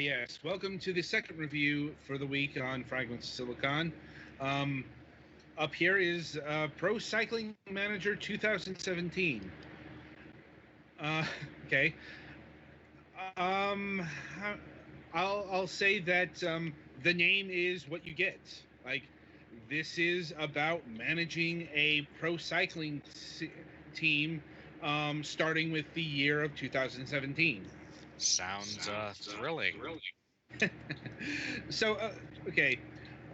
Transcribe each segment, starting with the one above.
Yes. Welcome to the second review for the week on Fragments of Silicon. Up here is Pro Cycling Manager 2017. Okay. I'll say that the name is what you get. Like, this is about managing a pro cycling team, starting with the year of 2017. Sounds thrilling. So, okay,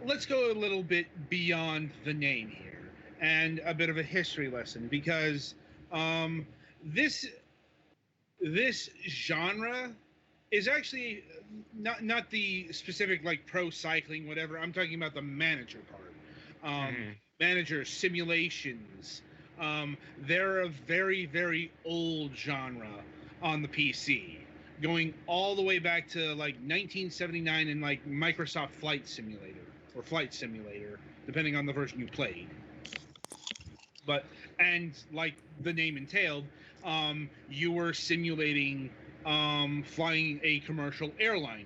let's go a little bit beyond the name here and a bit of a history lesson, because this genre is actually not the specific like pro cycling whatever. I'm talking about the manager part. Manager simulations. They're a very, very old genre on the PC, going all the way back to like 1979 and like Microsoft Flight Simulator or Flight Simulator, depending on the version you played. But, and like the name entailed, you were simulating flying a commercial airliner.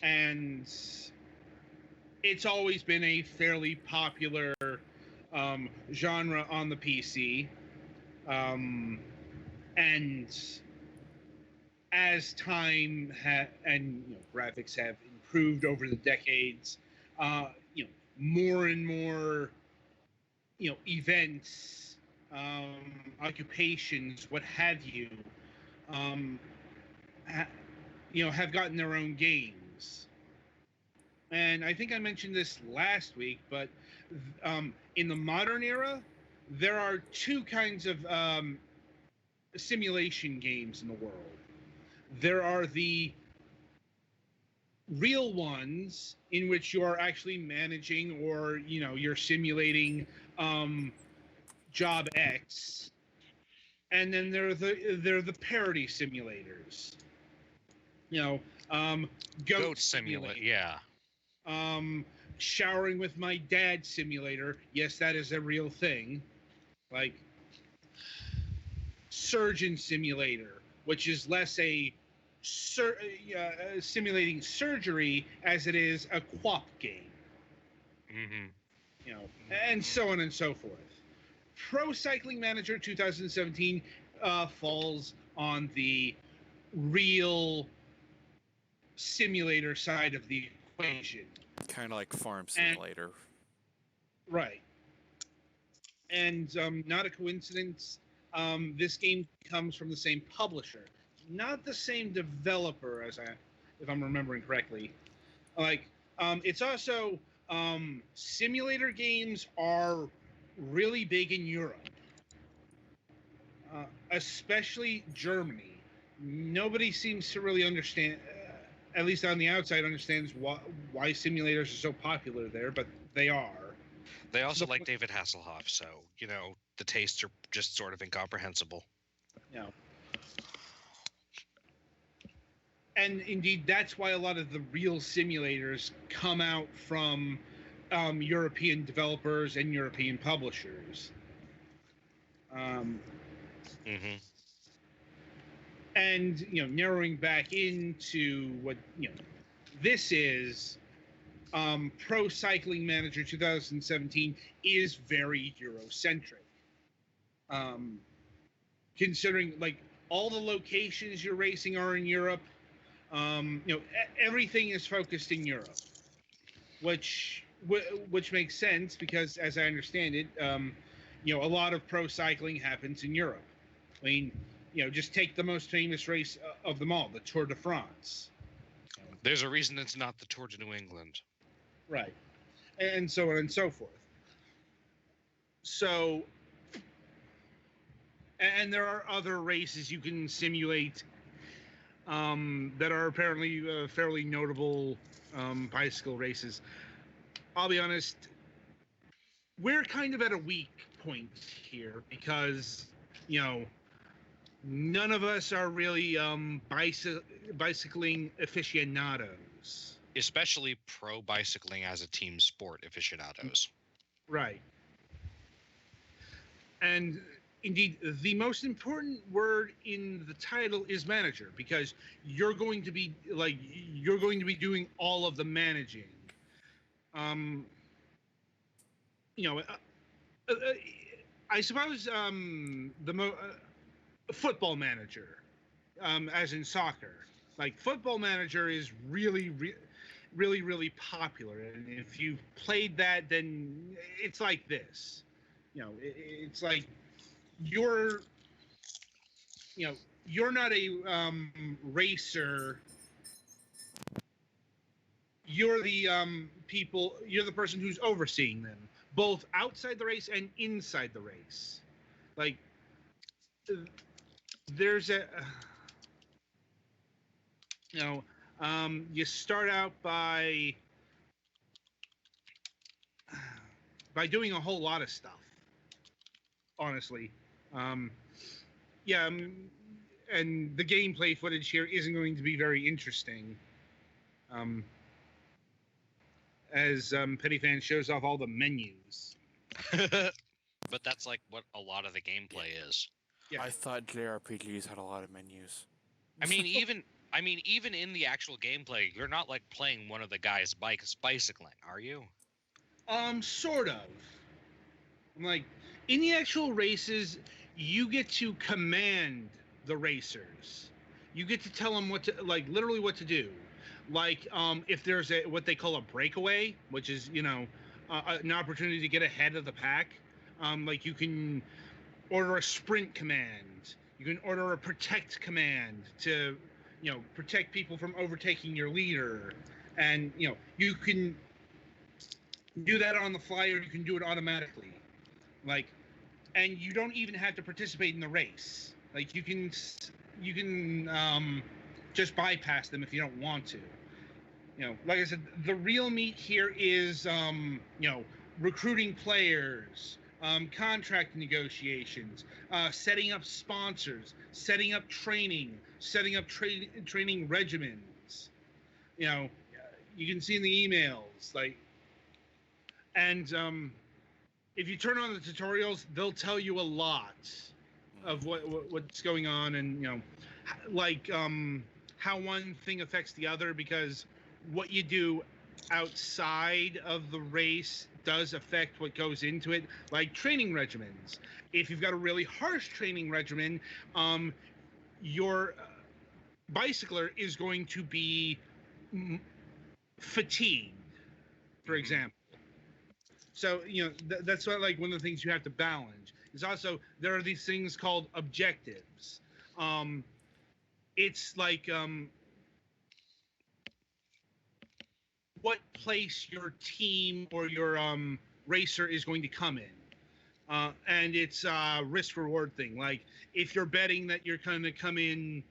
And it's always been a fairly popular genre on the PC. And as time and graphics have improved over the decades, more and more events, occupations, what have you, have gotten their own games. And I think I mentioned this last week, but in the modern era, there are two kinds of simulation games in the world. There are the real ones in which you are actually managing, or you're simulating job X, and then there are the parody simulators. Goat Simulator. Yeah. Showering with my dad simulator. Yes, that is a real thing. Like Surgeon Simulator, which is less a simulating surgery as it is a QWOP game. And so on and so forth. Pro Cycling Manager 2017 falls on the real simulator side of the equation. Kind of like Farm Simulator. Right. And not a coincidence, this game comes from the same publisher. Not the same developer, if I'm remembering correctly. It's also simulator games are really big in Europe, especially Germany. Nobody seems to really understand, at least on the outside, understands why simulators are so popular there, but they are. They also like David Hasselhoff, so the tastes are just sort of incomprehensible. Yeah. And indeed, that's why a lot of the real simulators come out from European developers and European publishers. And, narrowing back into what, this is, Pro Cycling Manager 2017 is very Eurocentric. Considering, like, all the locations you're racing are in Europe, everything is focused in Europe, which makes sense because, as I understand it, a lot of pro cycling happens in Europe. I mean, just take the most famous race of them all, the Tour de France. There's a reason it's not the Tour de New England. Right. And so on and so forth. So, and there are other races you can simulate that are apparently fairly notable bicycle races. I'll be honest, we're kind of at a weak point here because, none of us are really bicycling aficionados. Especially pro bicycling as a team sport aficionados. Right. And indeed, the most important word in the title is manager, because you're going to be doing all of the managing. Um, you know, uh, uh, I suppose football manager, as in soccer. Like football manager is really popular, and if you've played that, then it's like this. It's like you're you're not a racer. You're the you're the person who's overseeing them, both outside the race and inside the race. Like there's a you start out by doing a whole lot of stuff, honestly. um, yeah and the gameplay footage here isn't going to be very interesting, um, as Petty Fan shows off all the menus. But that's like what a lot of the gameplay is. Yeah. I thought JRPGs had a lot of menus. I mean, even in the actual gameplay, you're not like playing one of the guys bicycling, are you? Sort of. Like in the actual races, you get to command the racers. You get to tell them literally what to do. Like if there's what they call a breakaway, which is an opportunity to get ahead of the pack. Like you can order a sprint command. You can order a protect command to protect people from overtaking your leader, and you can do that on the fly, or you can do it automatically. Like, and you don't even have to participate in the race. Like you can just bypass them if you don't want to. Like I said, the real meat here is recruiting players, contract negotiations, setting up sponsors, setting up training, setting up training regimens. You can see in the emails, and if you turn on the tutorials, they'll tell you a lot of what's going on, and how one thing affects the other, because what you do outside of the race does affect what goes into it, like training regimens. If you've got a really harsh training regimen, your bicycler is going to be fatigued, for example. So that's what, like, one of the things you have to balance is also there are these things called objectives. It's like what place your team or your racer is going to come in, and it's a risk reward thing. Like if you're betting that you're going to come in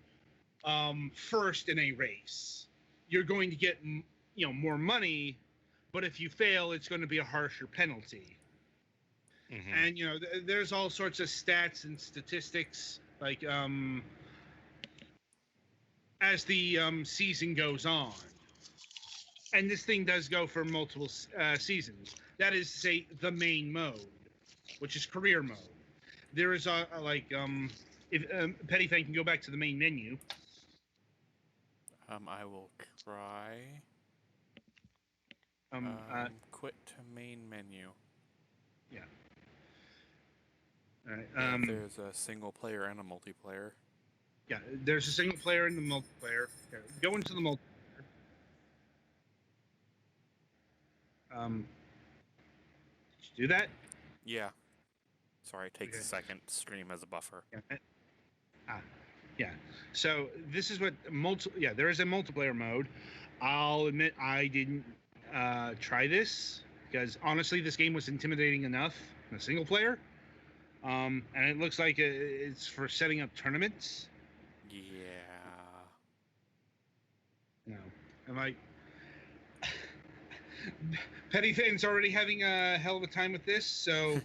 first in a race, you're going to get more money, but if you fail, it's going to be a harsher penalty. Mm-hmm. And there's all sorts of stats and statistics, like as the season goes on. And this thing does go for multiple seasons. That is to say, the main mode, which is career mode. There is if Petty Fan can go back to the main menu. I will try. Quit to main menu. Yeah. All right. There's a single player and a multiplayer. Yeah, there's a single player and the multiplayer. Okay, go into the multiplayer. Did you do that? Yeah. Sorry, it takes a second. Stream as a buffer. Yeah. Yeah. So this is what there is a multiplayer mode. I'll admit I didn't try this because honestly, this game was intimidating enough in a single player. And it looks like it's for setting up tournaments. Yeah. I'm like, Petty Fan's already having a hell of a time with this, so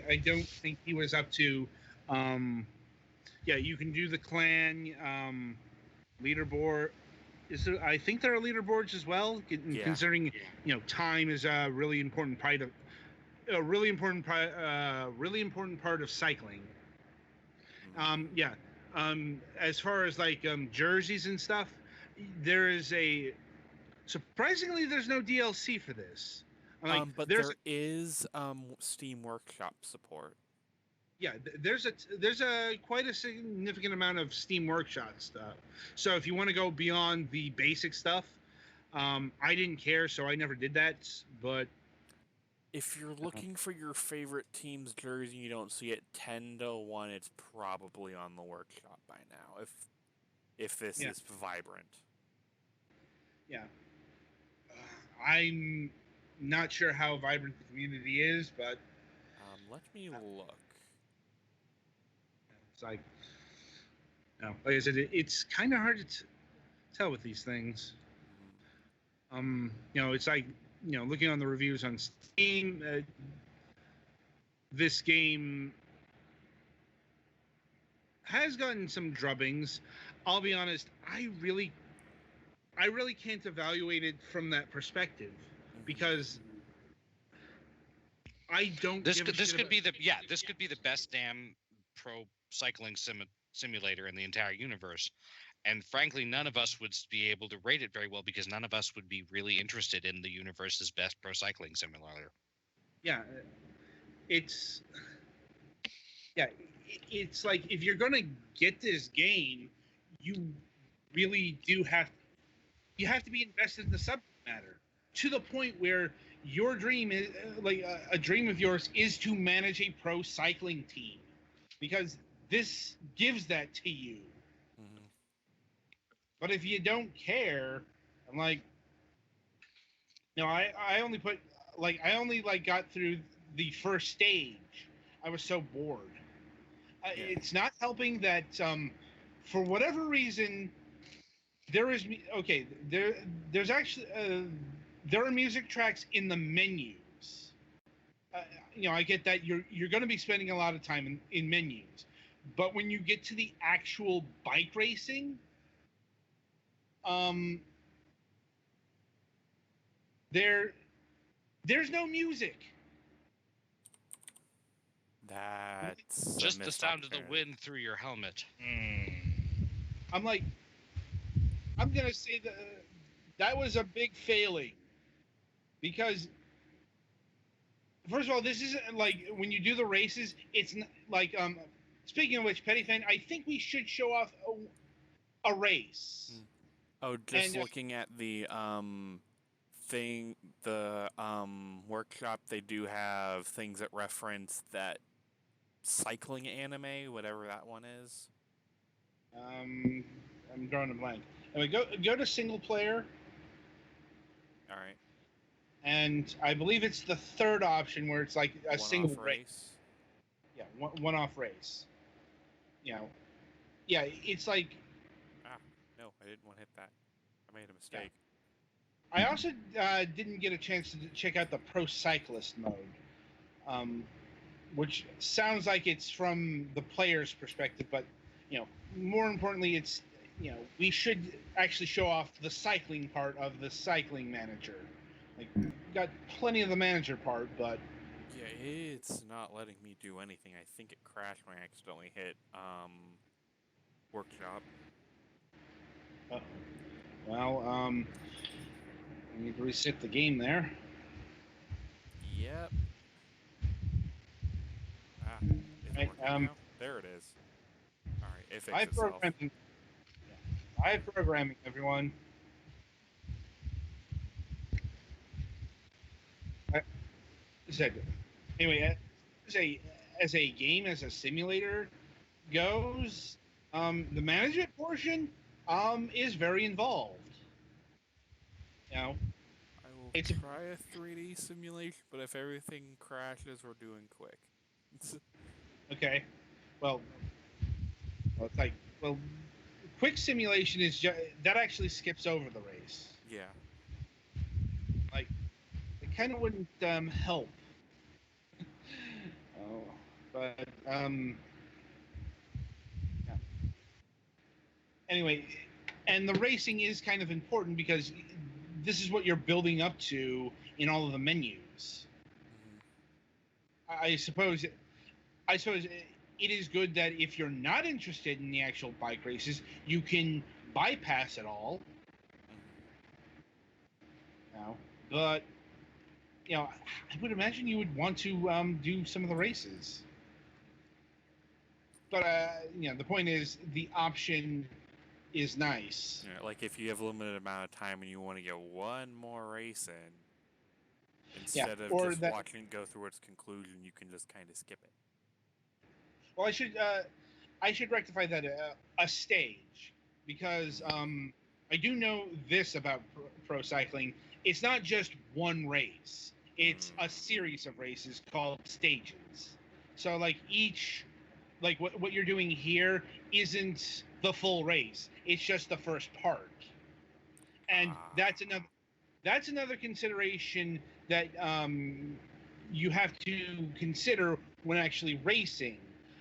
I don't think he was up to. You can do the clan leaderboard. I think there are leaderboards as well, Yeah. considering time is a really important part of really important part of cycling. Yeah. As far as like jerseys and stuff, there is a surprisingly there's no DLC for this. Like But there's there is Steam Workshop support. yeah, there's a quite a significant amount of Steam Workshop stuff. So if you want to go beyond the basic stuff, I didn't care, so I never did that. But If you're looking for your favorite team's jersey and you don't see it 10-1, it's probably on the workshop by now. If this Yeah. is vibrant. Yeah. I'm not sure how vibrant the community is, but Let me look. it's like, like I said, it's kind of hard to tell with these things. It's like, looking on the reviews on Steam, this game has gotten some drubbings. I'll be honest, I really can't evaluate it from that perspective because I don't. This could be the best damn pro cycling simulator in the entire universe, and frankly, none of us would be able to rate it very well because none of us would be really interested in the universe's best pro cycling simulator. Yeah, it's like if you're gonna get this game, you really do have to be invested in the subject matter to the point where your dream is like a dream of yours is to manage a pro cycling team because this gives that to you. But if you don't care, I'm like, I only put I only got through the first stage. I was so bored. It's not helping that for whatever reason there's actually there are music tracks in the menus. I get that you're going to be spending a lot of time in menus, but when you get to the actual bike racing, there's no music. That's just the sound of the wind through your helmet. I'm like, I'm gonna say that was a big failing because first of all, this isn't like when you do the races. It's not, like Speaking of which, Petty Fan, I think we should show off a race. Oh, just looking at the workshop, they do have things that reference that cycling anime, whatever that one is. I'm drawing a blank. Anyway, go to single player. All right. And I believe it's the third option where it's like a single race. Yeah, one-off race. Yeah, it's like. No, I didn't want to hit that. I made a mistake. Yeah. I also didn't get a chance to check out the Pro Cyclist mode, which sounds like it's from the player's perspective, but more importantly, it's we should actually show off the cycling part of the cycling manager. Like, we've got plenty of the manager part, but yeah, it's not letting me do anything. I think it crashed when I accidentally hit workshop. Well, I need to reset the game there. Yep. Is it working now? There it is. All right, it fixed itself. Live programming, everyone. Anyway, as a game, as a simulator goes, the management portion is very involved. I will try a 3D simulation, but if everything crashes, we're doing quick. Okay. Well, it's like quick simulation is that actually skips over the race. Yeah. Like, it kind of wouldn't help. But yeah. Anyway, And the racing is kind of important because this is what you're building up to in all of the menus. I suppose it is good that if you're not interested in the actual bike races, you can bypass it all. But I would imagine you would want to do some of the races. But the point is, the option is nice. Like if you have a limited amount of time and you want to get one more race in, instead of just watching it go through its conclusion, you can just kind of skip it. Well, I should rectify that a stage, because I do know this about pro cycling. It's not just one race. It's a series of races called stages. So like what you're doing here isn't the full race. It's just the first part. And that's another consideration that you have to consider when actually racing.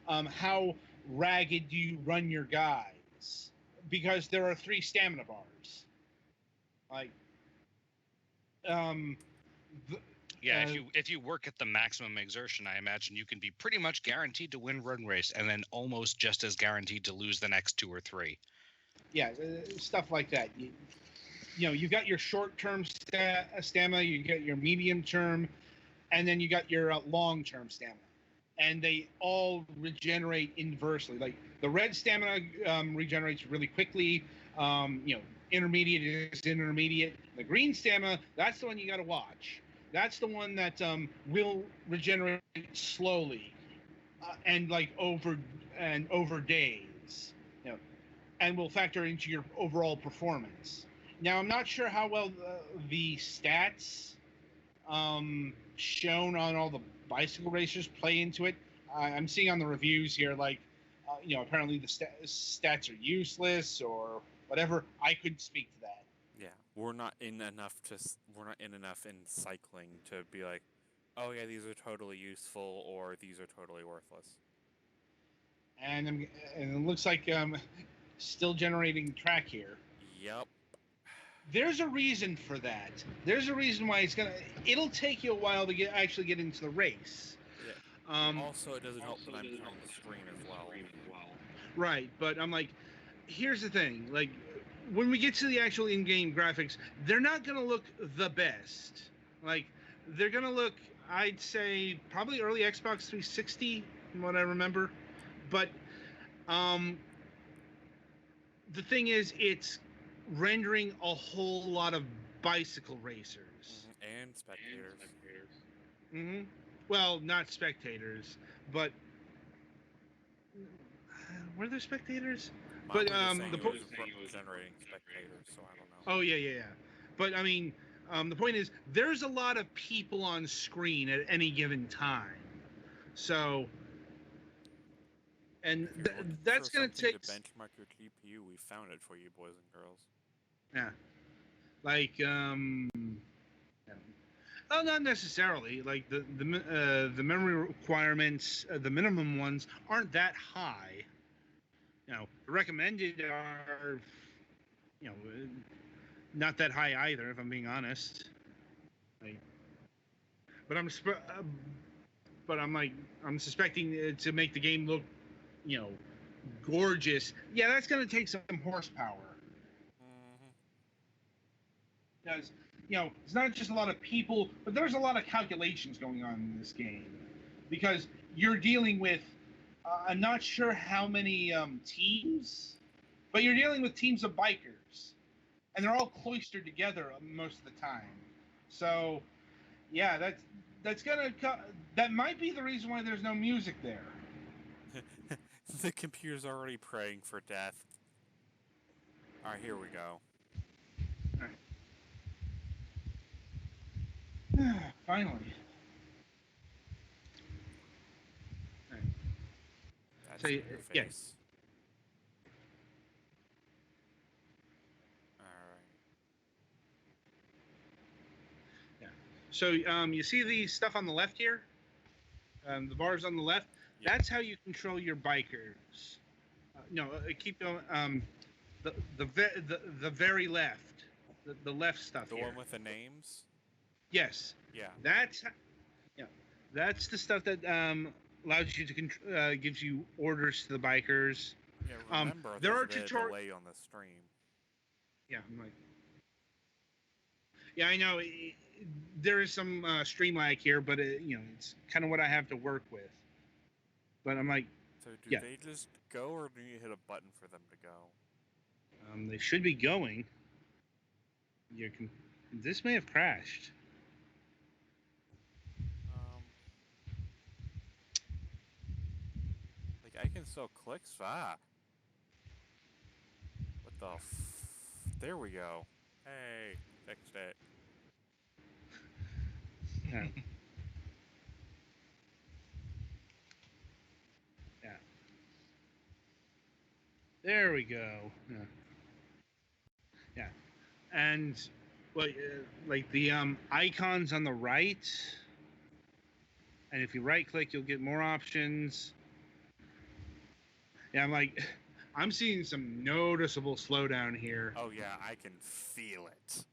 How ragged do you run your guys? Because there are 3 stamina bars. Like, if you work at the maximum exertion, I imagine you can be pretty much guaranteed to win run race, and then almost just as guaranteed to lose the next 2 or 3. Yeah, stuff like that. You've got your short-term stamina, you get your medium-term, and then you got your long-term stamina. And they all regenerate inversely. Like the red stamina regenerates really quickly. Intermediate is intermediate. The green stamina, that's the one you got to watch. That's the one that will regenerate slowly and over days. And will factor into your overall performance. Now, I'm not sure how well the stats shown on all the bicycle racers play into it. I'm seeing on the reviews here, apparently the stats are useless or whatever. I couldn't speak to that. Yeah, we're not in enough in cycling to be like, oh yeah, these are totally useful or these are totally worthless. And it looks like still generating track here. Yep. There's a reason for that. There's a reason why it'll take you a while to actually get into the race. Yeah. Also, it doesn't help that I'm on the screen as well. Right, but I'm like, here's the thing. Like, when we get to the actual in-game graphics, they're not going to look the best. Like, they're going to look, I'd say, probably early Xbox 360, from what I remember. But the thing is, it's rendering a whole lot of bicycle racers and spectators. Well, not spectators, but were there spectators? But the point generating spectators, so I don't know. Oh yeah. But I mean, the point is, there's a lot of people on screen at any given time, so. And that's going to take. To benchmark your GPU, we found it for you, boys and girls. Yeah, like oh, not necessarily. Like the memory requirements, the minimum ones aren't that high. The recommended are, not that high either, if I'm being honest. But I'm suspecting to make the game look, gorgeous. Yeah, that's going to take some horsepower. Because, it's not just a lot of people, but there's a lot of calculations going on in this game. Because you're dealing with, I'm not sure how many teams, but you're dealing with teams of bikers. And they're all cloistered together most of the time. So, yeah, that might be the reason why there's no music there. The computer's already praying for death. Alright, here we go. Finally. That's So, your face. Yeah. Alright. Yeah. So you see the stuff on the left here? The bars on the left? Yep. That's how you control your bikers. No, keep going. the very left, the left stuff The here. one with the names? Yes. Yeah. That's the stuff that allows you to gives you orders to the bikers. Yeah, remember, there there's are a bit of delay on the stream. Yeah, I'm like. Yeah, I know. There is some stream lag here, but it's kind of what I have to work with. But I'm like, so do they just go, or do you hit a button for them to go? They should be going. This may have crashed. Like I can still click. What the? There we go. Hey, fixed it. Yeah. Yeah. There we go. Yeah. And like the icons on the right, and if you right click, you'll get more options. Yeah, I'm seeing some noticeable slowdown here. Oh yeah, I can feel it.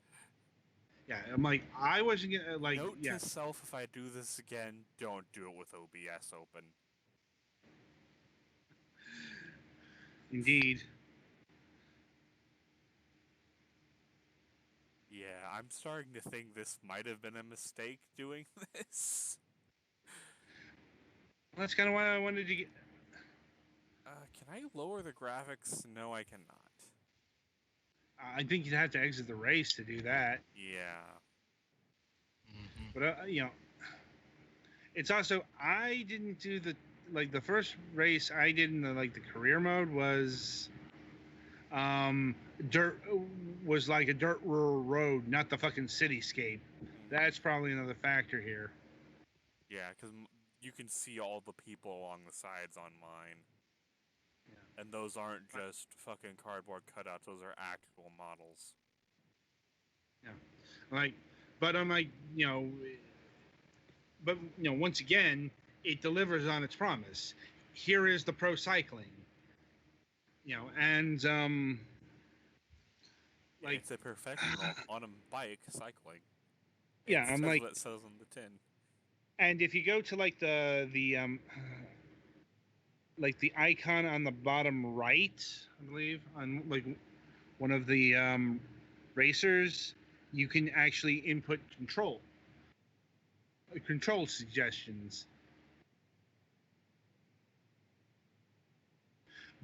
Yeah, I'm like, I wasn't gonna Note to self: if I do this again, don't do it with OBS open. Indeed. Yeah, I'm starting to think this might have been a mistake doing this. Well, that's kind of why I wanted to get. Can I lower the graphics? No, I cannot. I think you'd have to exit the race to do that. Yeah. But it's also, I didn't do the first race I did in the career mode was dirt, was like a dirt rural road, not the fucking cityscape. That's probably another factor here. Yeah, because you can see all the people along the sides on mine. Yeah. And those aren't just fucking cardboard cutouts, those are actual models. Yeah. But I'm like, once again, it delivers on its promise. Here is the pro cycling. And it's a professional on a bike cycling. Yeah, I'm like, what it says on the tin. And if you go to the icon on the bottom right, I believe, on one of the racers, you can actually input control suggestions.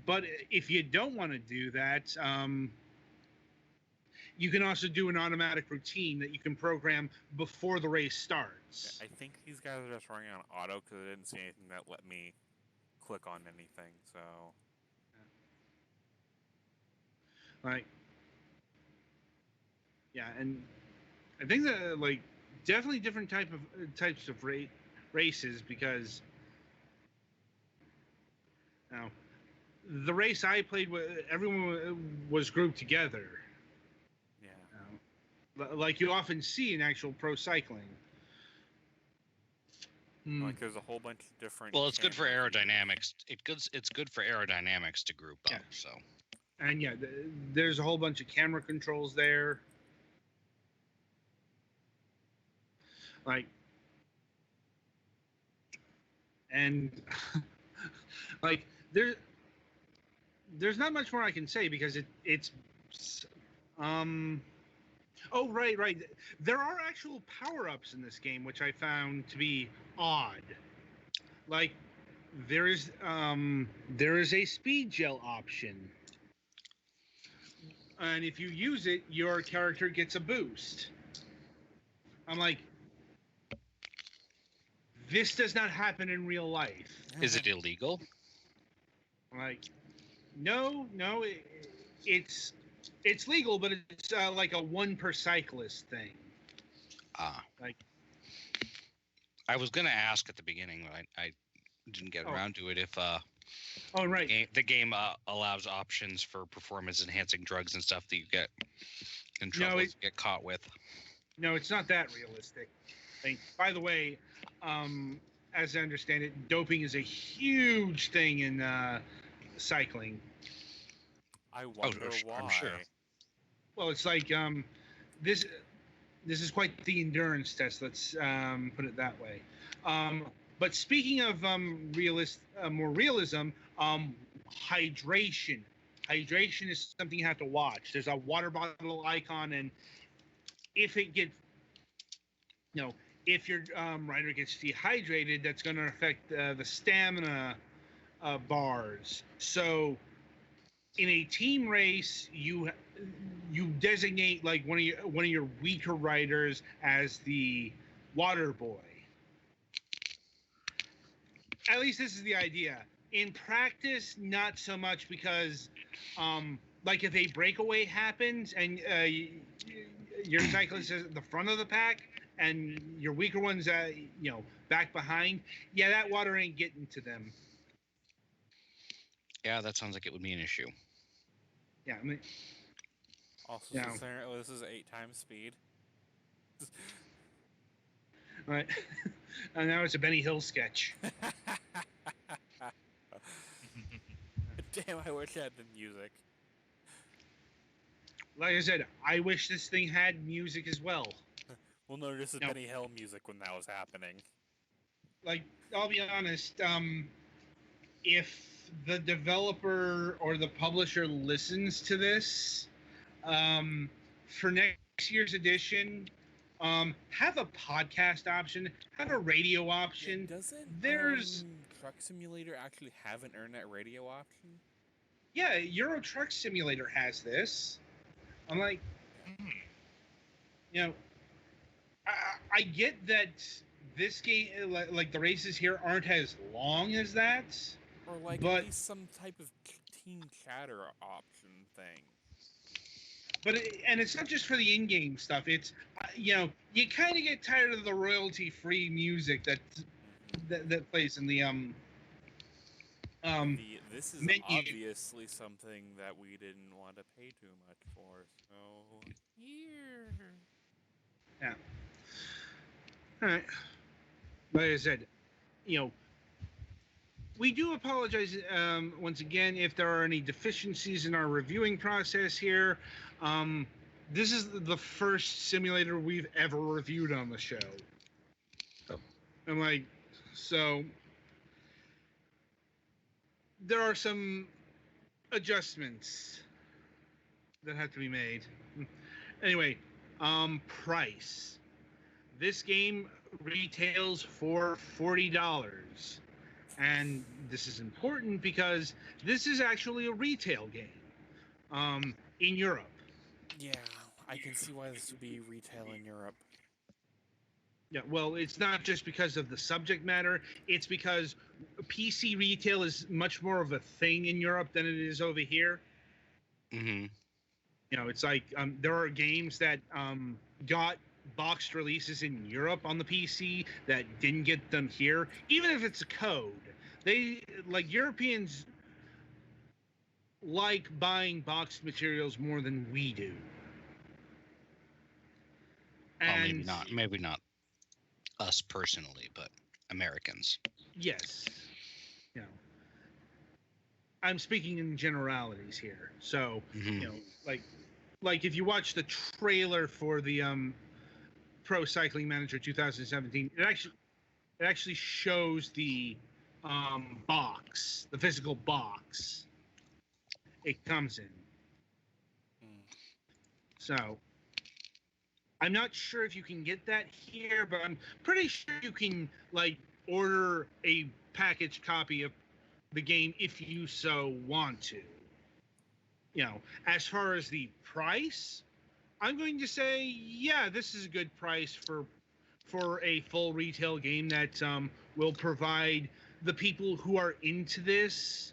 But if you don't want to do that, you can also do an automatic routine that you can program before the race starts. I think these guys are just running on auto because I didn't see anything that let me click on anything, so... Yeah, and I think that, definitely different types of races, because now the race I played with, everyone was grouped together. Yeah. Like you often see in actual pro cycling. Like there's a whole bunch of different. Well, it's good for aerodynamics. It's good for aerodynamics to group up. So. And yeah, there's a whole bunch of camera controls there. And there's not much more I can say, because it's oh, right. There are actual power-ups in this game, which I found to be odd. There is a speed gel option, and if you use it, your character gets a boost. I'm like, this does not happen in real life. Is it illegal? No, it's legal, but it's like a one per cyclist thing. I was gonna ask at the beginning, but I didn't get around to it. If the game allows options for performance enhancing drugs and stuff that you get in trouble, get caught with. No, it's not that realistic. By the way, as I understand it, doping is a huge thing in cycling. I wonder why. I'm sure. Well, it's like this. This is quite the endurance test. Let's put it that way. But speaking of more realism, hydration. Hydration is something you have to watch. There's a water bottle icon, and if it gets, if your rider gets dehydrated, that's going to affect the stamina bars. So in a team race, you designate like one of your weaker riders as the water boy. At least this is the idea. In practice, not so much, because like if a breakaway happens and your cyclist is at the front of the pack and your weaker one's back behind, yeah, that water ain't getting to them. Yeah, that sounds like it would be an issue. Yeah, I mean, Also, yeah. this is 8 times speed. Right. And now it's a Benny Hill sketch. Damn, I wish I had the music. Like I said, I wish this thing had music as well. Well, no, this is Benny Hill music when that was happening. Like, I'll be honest, if the developer or the publisher listens to this, for next year's edition, have a podcast option, have a radio option. Yeah, doesn't there's Truck Simulator actually have an internet radio option? Yeah, Euro Truck Simulator has this. I'm like, I get that this game, like the races here, aren't as long as that. Or like at least some type of team chatter option thing. But it's not just for the in-game stuff. It's you kind of get tired of the royalty-free music that plays in the this is menu. Obviously something that we didn't want to pay too much for. So here. Yeah. All right. Like I said, we do apologize once again if there are any deficiencies in our reviewing process here. This is the first simulator we've ever reviewed on the show. And so there are some adjustments that have to be made. Anyway, price. This game retails for $40. And this is important because this is actually a retail game in Europe. Yeah, I can see why this would be retail in Europe. Yeah, well, it's not just because of the subject matter. It's because PC retail is much more of a thing in Europe than it is over here. Mm-hmm. It's like there are games that got boxed releases in Europe on the PC that didn't get them here, even if it's a code. Europeans like buying boxed materials more than we do. And well, maybe not us personally, but Americans. Yes. I'm speaking in generalities here. So, like if you watch the trailer for the Pro Cycling Manager 2017, it actually shows the box, the physical box it comes in. So I'm not sure if you can get that here, but I'm pretty sure you can order a packaged copy of the game if you so want to. As far as the price, I'm going to say, yeah, this is a good price for a full retail game that will provide the people who are into this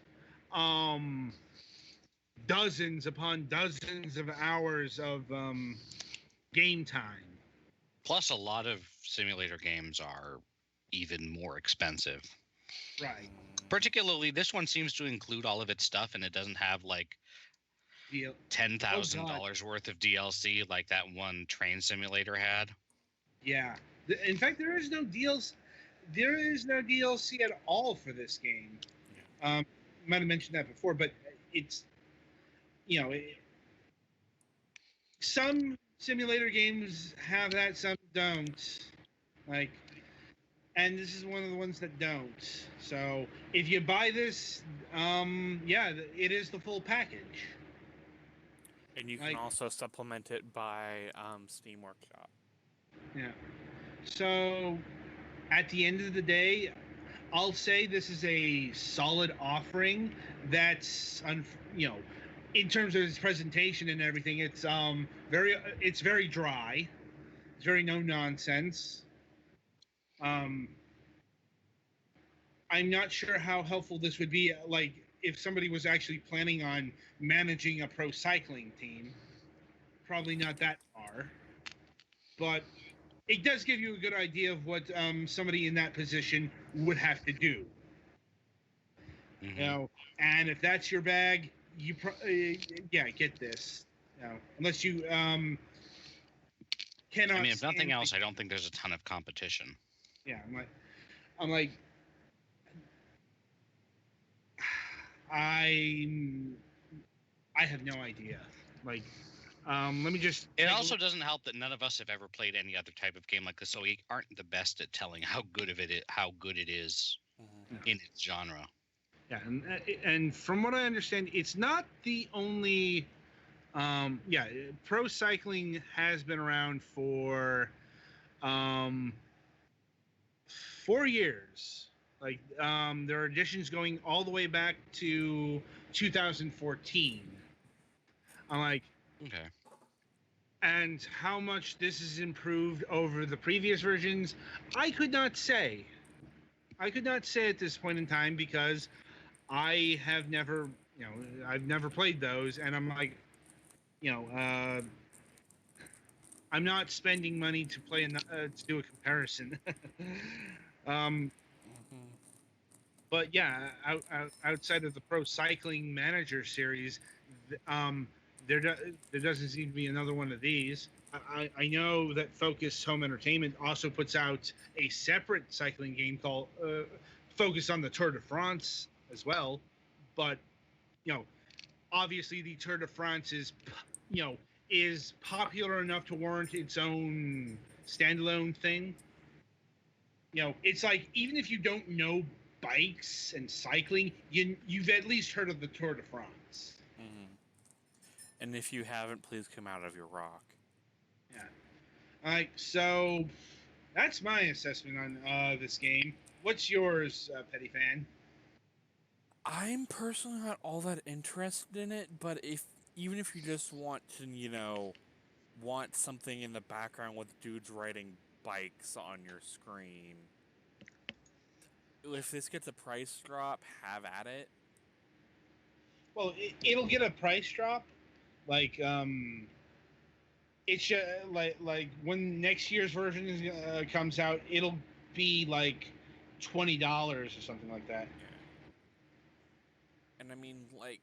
dozens upon dozens of hours of game time. Plus, a lot of simulator games are even more expensive. Right. Particularly, this one seems to include all of its stuff, and it doesn't have $10,000 worth of DLC like that one train simulator had. Yeah. In fact, there is no DLC. There is no DLC at all for this game. Might have mentioned that before, but you know, some simulator games have that, some don't. Like, and this is one of the ones that don't. So if you buy this, yeah, it is the full package. And you can also supplement it by Steam Workshop. Yeah. So at the end of the day, I'll say this is a solid offering. That's you know, in terms of its presentation and everything, it's very dry. It's very no nonsense. I'm not sure how helpful this would be. Like if somebody was actually planning on managing a pro cycling team, probably not that far, but it does give you a good idea of what somebody in that position would have to do. Mm-hmm. You know, and if that's your bag, you yeah, get this. You know, unless you cannot. I mean, if nothing else, I don't think there's a ton of competition. Yeah, I'm like, I have no idea. Like, let me just. It also doesn't help that none of us have ever played any other type of game like this, so we aren't the best at telling how good it is in its genre. Yeah, and from what I understand, it's not the only. Yeah, pro cycling has been around for 4 years. Like, there are editions going all the way back to 2014. I'm like, okay. And how much this has improved over the previous versions, I could not say. I could not say at this point in time because I have never, I've never played those, and I'm like, I'm not spending money to play to do a comparison. But yeah, outside of the Pro Cycling Manager series, there doesn't seem to be another one of these. I know that Focus Home Entertainment also puts out a separate cycling game called focused on the Tour de France as well, but obviously the Tour de France is popular enough to warrant its own standalone thing. It's like even if you don't know bikes and cycling, you've at least heard of the Tour de France. Mm-hmm. And if you haven't, please come out of your rock. Yeah. All right, so that's my assessment on this game. What's yours, Petty Fan? I'm personally not all that interested in it, but even if you just want to, want something in the background with dudes riding bikes on your screen, if this gets a price drop, have at it. Well, it'll get a price drop, like it's like when next year's version comes out, it'll be like $20 or something like that. Yeah. And I mean, like,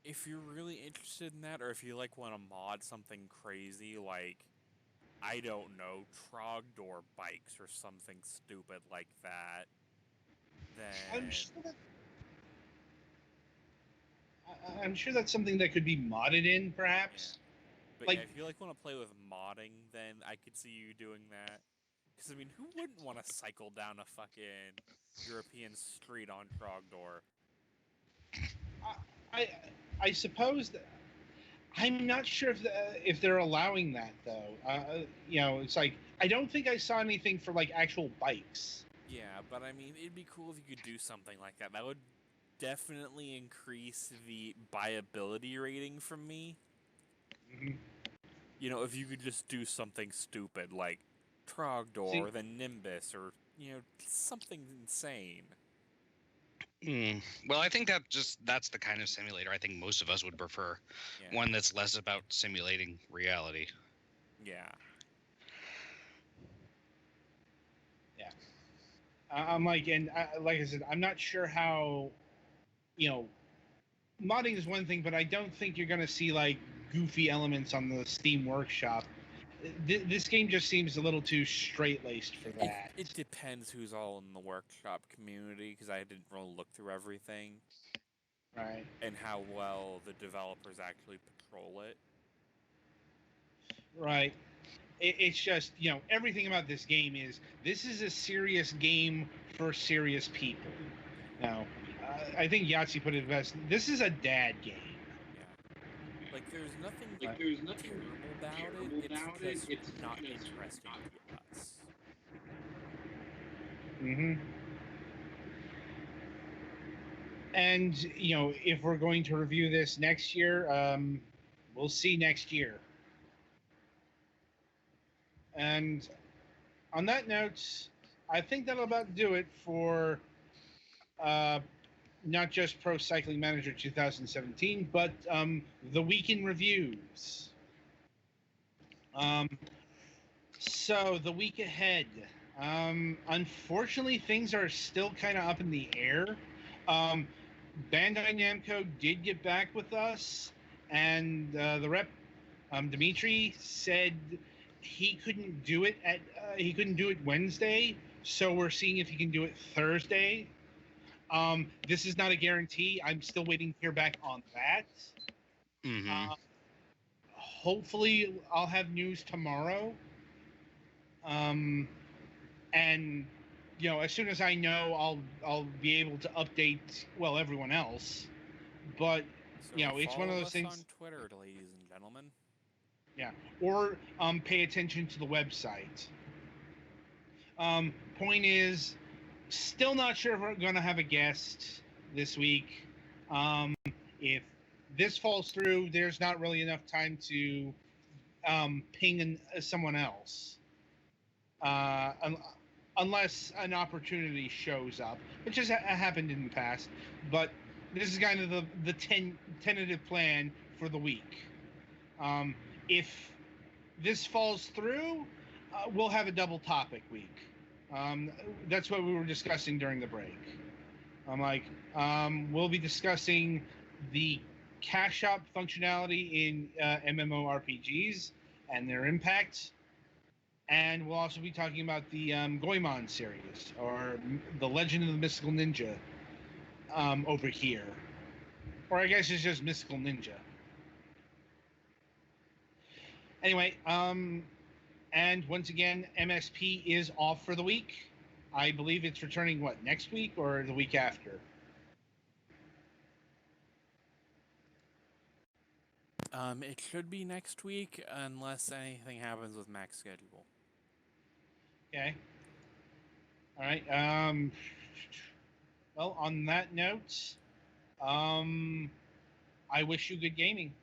if you're really interested in that, or if you want to mod something crazy, like, I don't know, Trogdor bikes or something stupid like that, then I'm sure that's something that could be modded in, perhaps. Yeah. But yeah, if you want to play with modding, then I could see you doing that. Because I mean, who wouldn't want to cycle down a fucking European street on Trogdor? I suppose that I'm not sure if they're allowing that though. It's like I don't think I saw anything for like actual bikes. Yeah, but I mean, it'd be cool if you could do something like that. That would definitely increase the buyability rating from me. Mm-hmm. If you could just do something stupid like Trogdor or the Nimbus or something insane. Well, I think that's the kind of simulator I think most of us would prefer. Yeah. One that's less about simulating reality. Yeah. Yeah. I'm like, and like I said, I'm not sure how, modding is one thing, but I don't think you're going to see like goofy elements on the Steam Workshop. This game just seems a little too straight-laced for that. It depends who's all in the workshop community, because I didn't really look through everything. Right. and how well the developers actually patrol it. Right. It's just, everything about this game this is a serious game for serious people. Now, I think Yahtzee put it best. This is a dad game. Yeah. Like, there's nothing There's terrible nothing about it. terrible It's about it. just It's not just interesting not. to us. Mm-hmm. And, if we're going to review this next year, we'll see next year. And on that note, I think that'll about do it for not just Pro Cycling Manager 2017, but the week in reviews. So the week ahead, unfortunately, things are still kind of up in the air. Bandai Namco did get back with us, and the rep, Dimitri, said he couldn't do it Wednesday, so we're seeing if he can do it Thursday. This is not a guarantee. I'm still waiting to hear back on that. Mm-hmm. Hopefully, I'll have news tomorrow. And as soon as I know, I'll be able to update everyone else. But So it's one of those us things on Twitter, ladies and gentlemen. Yeah, or pay attention to the website. Point is, still not sure if we're gonna have a guest this week. If this falls through, there's not really enough time to ping someone else. Unless an opportunity shows up, which has happened in the past. But this is kind of the tentative plan for the week. If this falls through, we'll have a double topic week. That's what we were discussing during the break. I'm like, we'll be discussing the cash shop functionality in MMORPGs and their impact. And we'll also be talking about the Goemon series, or the Legend of the Mystical Ninja over here. Or I guess it's just Mystical Ninja. Anyway, and once again, MSP is off for the week. I believe it's returning, next week or the week after? It should be next week unless anything happens with Mac's schedule. Okay. All right. Well, on that note, I wish you good gaming.